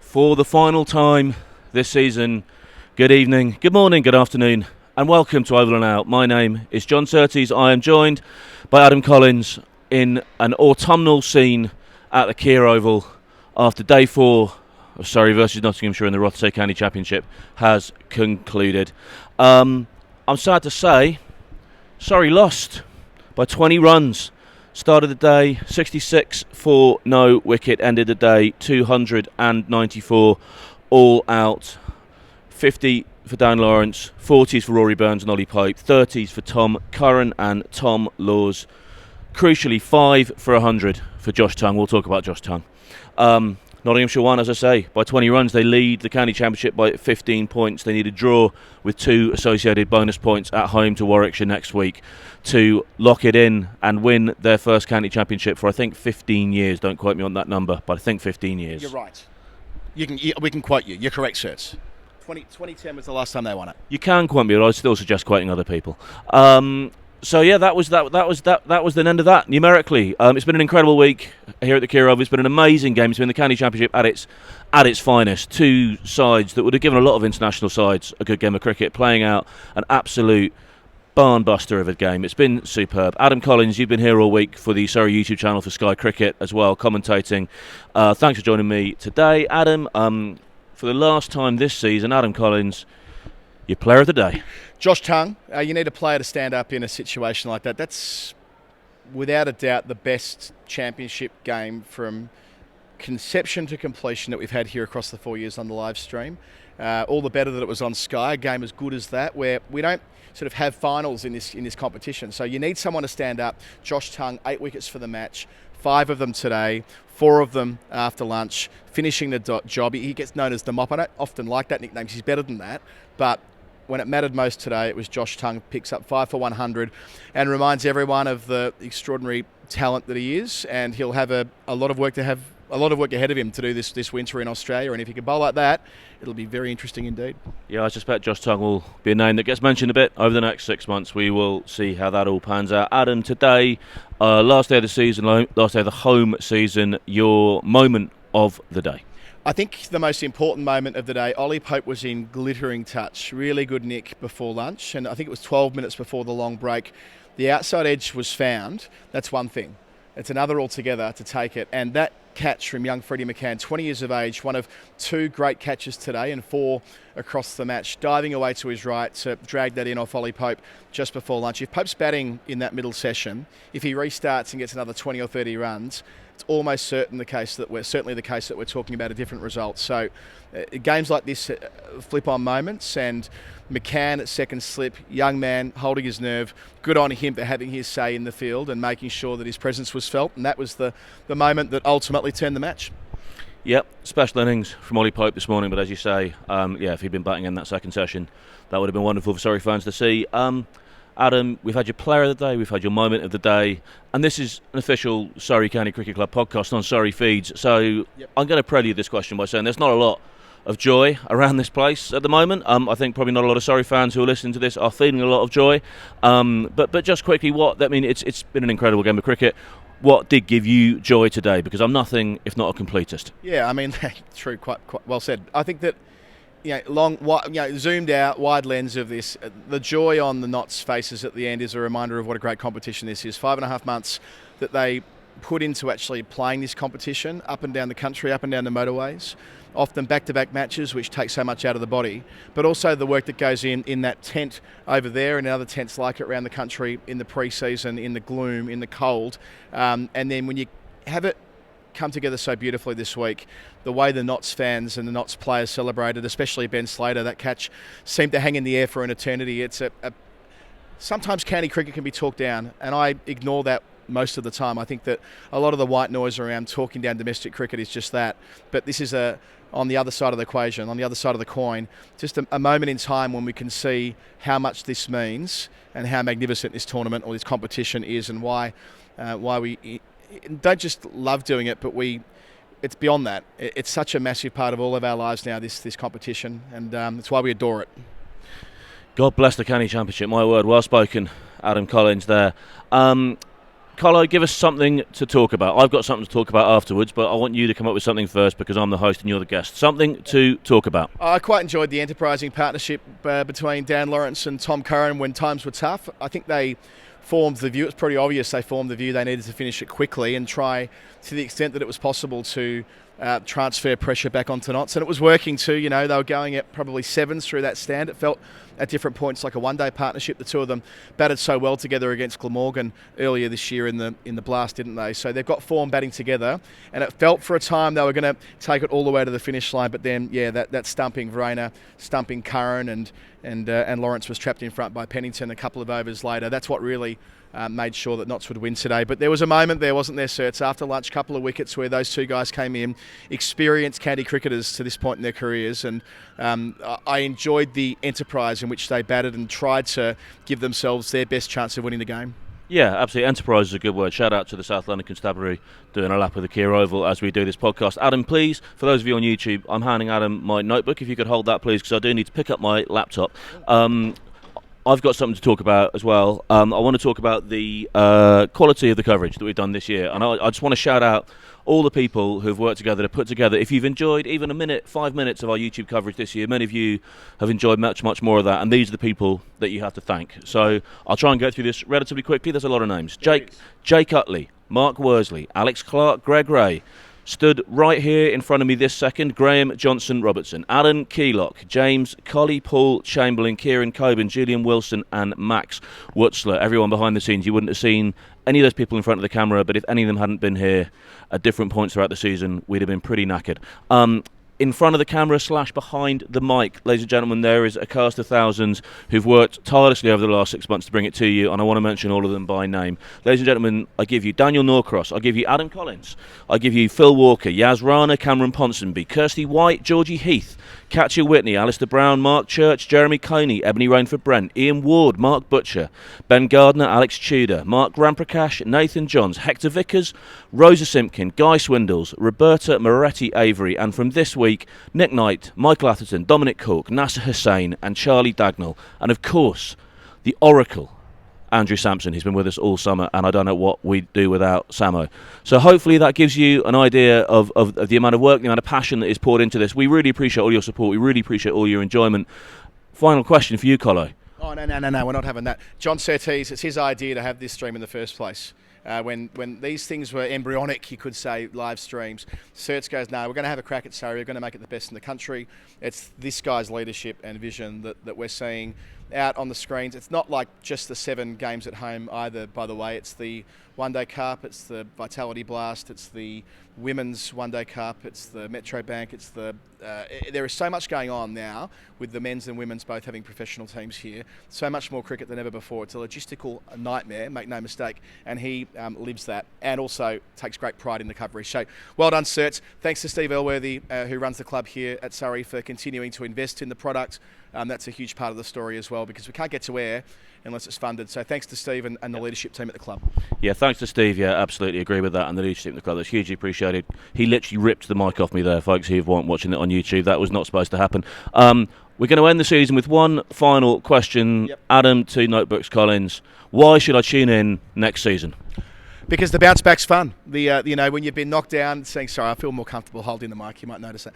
For the final time this season, good evening, good morning, good afternoon, and welcome to Oval and Out. My name is John Surtees. I am joined by Adam Collins in an autumnal scene at the Kia Oval after day 4 of Surrey versus Nottinghamshire in the Rothesay County Championship has concluded. I'm sad to say, Surrey lost by 20 runs. Started the day 66 for no wicket, ended the day 294 all out. 50 for Dan Lawrence, 40s for Rory Burns and Ollie Pope, 30s for Tom Curran and Tom Laws. Crucially, 5 for 100 for Josh Tongue. We'll talk about Josh Tongue. Nottinghamshire won, as I say, by 20 runs. They lead the county championship by 15 points. They need a draw with 2 associated bonus points at home to Warwickshire next week to lock it in and win their first county championship for, I think, 15 years. Don't quote me on that number, but I think 15 years. You're right. We can quote you. You're correct, Sirs. 2010 was the last time they won it. You can quote me, but I still suggest quoting other people. So yeah, that was the end of that numerically. It's been an incredible week here at the Kia Oval. It's been an amazing game. It's been the county championship at its finest. 2 sides that would have given a lot of international sides a good game of cricket, playing out an absolute barn buster of a game. It's been superb. Adam Collins, you've been here all week for the Surrey YouTube channel for Sky Cricket as well, commentating. Thanks for joining me today, Adam. For the last time this season, Adam Collins, your player of the day. Josh Tongue, you need a player to stand up in a situation like that. That's, without a doubt, the best championship game from conception to completion that we've had here across the 4 years on the live stream. All the better that it was on Sky, a game as good as that, where we don't sort of have finals in this competition. So you need someone to stand up. Josh Tongue, 8 wickets for the match, 5 of them today, 4 of them after lunch, finishing the job. He gets known as the mop. I don't often like that nickname. He's better than that, but when it mattered most today, it was Josh Tongue, picks up 5 for 100 and reminds everyone of the extraordinary talent that he is, and he'll have a lot of work ahead of him to do this winter in Australia, and if he can bowl like that, it'll be very interesting indeed. Yeah, I suspect Josh Tongue will be a name that gets mentioned a bit over the next 6 months. We will see how that all pans out. Adam, today, last day of the season, last day of the home season, your moment of the day. I think the most important moment of the day, Ollie Pope was in glittering touch. Really good nick before lunch, and I think it was 12 minutes before the long break. The outside edge was found. That's one thing. It's another altogether to take it. And that catch from young Freddie McCann, 20 years of age, one of 2 great catches today and 4 across the match, diving away to his right to drag that in off Ollie Pope just before lunch. If Pope's batting in that middle session, if he restarts and gets another 20 or 30 runs, it's almost certainly the case that we're talking about a different result. So games like this flip on moments, and McCann at second slip, young man holding his nerve, good on him for having his say in the field and making sure that his presence was felt, and that was the moment that ultimately turned the match. Yep, special innings from Ollie Pope this morning, but as you say, if he'd been batting in that second session, that would have been wonderful for Surrey fans to see. Adam, we've had your player of the day, we've had your moment of the day, and this is an official Surrey County Cricket Club podcast on Surrey Feeds, so yep. I'm going to prelude this question by saying there's not a lot of joy around this place at the moment. I think probably not a lot of Surrey fans who are listening to this are feeling a lot of joy, but just quickly, it's been an incredible game of cricket. What did give you joy today? Because I'm nothing if not a completist. Yeah, I mean, true, quite well said. I think that, zoomed out, wide lens of this, the joy on the Notts faces at the end is a reminder of what a great competition this is. 5.5 months that they put into actually playing this competition up and down the country, up and down the motorways, often back-to-back matches, which take so much out of the body, but also the work that goes in that tent over there and in other tents like it around the country in the pre-season, in the gloom, in the cold, and then when you have it come together so beautifully this week, the way the Notts fans and the Notts players celebrated, especially Ben Slater, that catch seemed to hang in the air for an eternity. It's sometimes county cricket can be talked down, and I ignore that most of the time. I think that a lot of the white noise around talking down domestic cricket is just that, but this is on the other side of the equation, on the other side of the coin, just a moment in time when we can see how much this means and how magnificent this tournament or this competition is, and why we don't just love doing it, but it's beyond that. It's such a massive part of all of our lives now, this competition, and it's why we adore it. God bless the County Championship, my word. Well spoken, Adam Collins there. Carlo, give us something to talk about. I've got something to talk about afterwards, but I want you to come up with something first because I'm the host and you're the guest. Something to talk about. I quite enjoyed the enterprising partnership between Dan Lawrence and Tom Curran when times were tough. I think they formed the view, it's pretty obvious they formed the view they needed to finish it quickly and try to the extent that it was possible to transfer pressure back onto Notts, and it was working too. You know, they were going at probably sevens through that stand. It felt at different points like a one-day partnership. The two of them batted so well together against Glamorgan earlier this year in the Blast, didn't they? So they've got form batting together, and it felt for a time they were going to take it all the way to the finish line. But then, that stumping Verena, stumping Curran, and Lawrence was trapped in front by Pennington a couple of overs later. That's what really made sure that Notts would win today. But there was a moment there, wasn't there, Surts, after lunch, couple of wickets where those two guys came in, experienced county cricketers to this point in their careers, and I enjoyed the enterprise in which they batted and tried to give themselves their best chance of winning the game. Yeah, absolutely. Enterprise is a good word. Shout out to the South London Constabulary doing a lap of the Keir Oval as we do this podcast. Adam, please, for those of you on YouTube, I'm handing Adam my notebook. If you could hold that, please, because I do need to pick up my laptop. I've got something to talk about as well. I want to talk about the quality of the coverage that we've done this year. And I just want to shout out all the people who've worked together to put together. If you've enjoyed even 5 minutes of our YouTube coverage this year, many of you have enjoyed much, much more of that. And these are the people that you have to thank. So I'll try and go through this relatively quickly. There's a lot of names. Jake Utley, Mark Worsley, Alex Clark, Greg Ray. Stood right here in front of me this second, Graham Johnson Robertson, Alan Keylock, James Colley, Paul Chamberlain, Kieran Coben, Julian Wilson and Max Wutzler. Everyone behind the scenes. You wouldn't have seen any of those people in front of the camera, but if any of them hadn't been here at different points throughout the season, we'd have been pretty knackered. In front of the camera / behind the mic, ladies and gentlemen, there is a cast of thousands who've worked tirelessly over the last 6 months to bring it to you, and I want to mention all of them by name. Ladies and gentlemen, I give you Daniel Norcross, I give you Adam Collins, I give you Phil Walker, Yaz Rana, Cameron Ponsonby, Kirsty White, Georgie Heath, Katya Whitney, Alistair Brown, Mark Church, Jeremy Coney, Ebony Rainford Brent, Ian Ward, Mark Butcher, Ben Gardner, Alex Tudor, Mark Ramprakash, Nathan Johns, Hector Vickers, Rosa Simpkin, Guy Swindles, Roberta Moretti Avery, and from this week, Nick Knight, Michael Atherton, Dominic Cork, Nasser Hussain and Charlie Dagnall, and of course the Oracle, Andrew Sampson. He's been with us all summer, and I don't know what we'd do without Samo. So hopefully that gives you an idea of the amount of work, the amount of passion that is poured into this. We really appreciate all your support. We really appreciate all your enjoyment. Final question for you, Colo. Oh, no, we're not having that. John Surtees, it's his idea to have this stream in the first place. When these things were embryonic, you could say, live streams, Surts goes, no, we're going to have a crack at Surrey, we're going to make it the best in the country. It's this guy's leadership and vision that we're seeing out on the screens. It's not like just the 7 games at home either, by the way. It's the One Day Cup, it's the Vitality Blast, it's the Women's One Day Cup, it's the Metro Bank, it's the... there is so much going on now with the men's and women's both having professional teams here. So much more cricket than ever before. It's a logistical nightmare, make no mistake, and he lives that and also takes great pride in the coverage. So well done, Surts. Thanks to Steve Elworthy, who runs the club here at Surrey, for continuing to invest in the product. That's a huge part of the story as well, because we can't get to air unless it's funded. So thanks to Steve and the leadership team at the club. Yeah, thanks to Steve. Yeah, absolutely agree with that. And the leadership of the club, that's hugely appreciated. He literally ripped the mic off me there, folks, who weren't watching it on YouTube. That was not supposed to happen. We're going to end the season with one final question. Yep. Adam to Notebooks Collins. Why should I tune in next season? Because the bounce back's fun. When you've been knocked down, saying, sorry, I feel more comfortable holding the mic, you might notice that.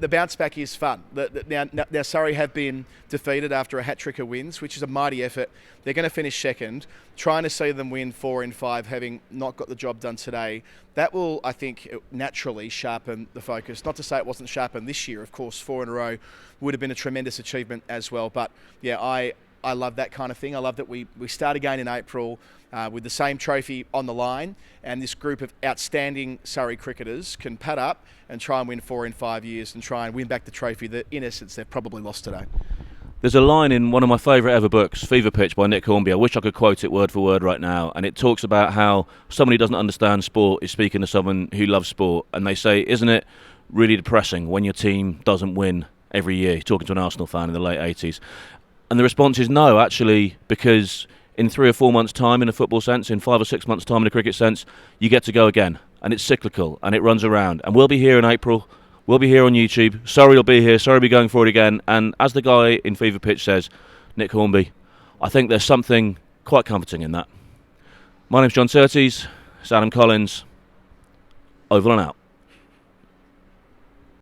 The bounce back is fun. Now Surrey have been defeated after a hat-trick of wins, which is a mighty effort. They're going to finish second. Trying to see them win 4 in 5, having not got the job done today, that will, I think, naturally sharpen the focus. Not to say it wasn't sharpened this year, of course, 4 in a row would have been a tremendous achievement as well. But yeah, I love that kind of thing. I love that we start again in April with the same trophy on the line, and this group of outstanding Surrey cricketers can pad up and try and win 4 in 5 years and try and win back the trophy that, in essence, they've probably lost today. There's a line in one of my favourite ever books, Fever Pitch by Nick Hornby. I wish I could quote it word for word right now, and it talks about how someone who doesn't understand sport is speaking to someone who loves sport, and they say, isn't it really depressing when your team doesn't win every year? He's talking to an Arsenal fan in the late 80s. And the response is no, actually, because in 3 or 4 months' time in a football sense, in 5 or 6 months' time in a cricket sense, you get to go again. And it's cyclical, and it runs around. And we'll be here in April. We'll be here on YouTube. Surrey will be here. Surrey will be going for it again. And as the guy in Fever Pitch says, Nick Hornby, I think there's something quite comforting in that. My name's John Surtees. It's Adam Collins. Over and out.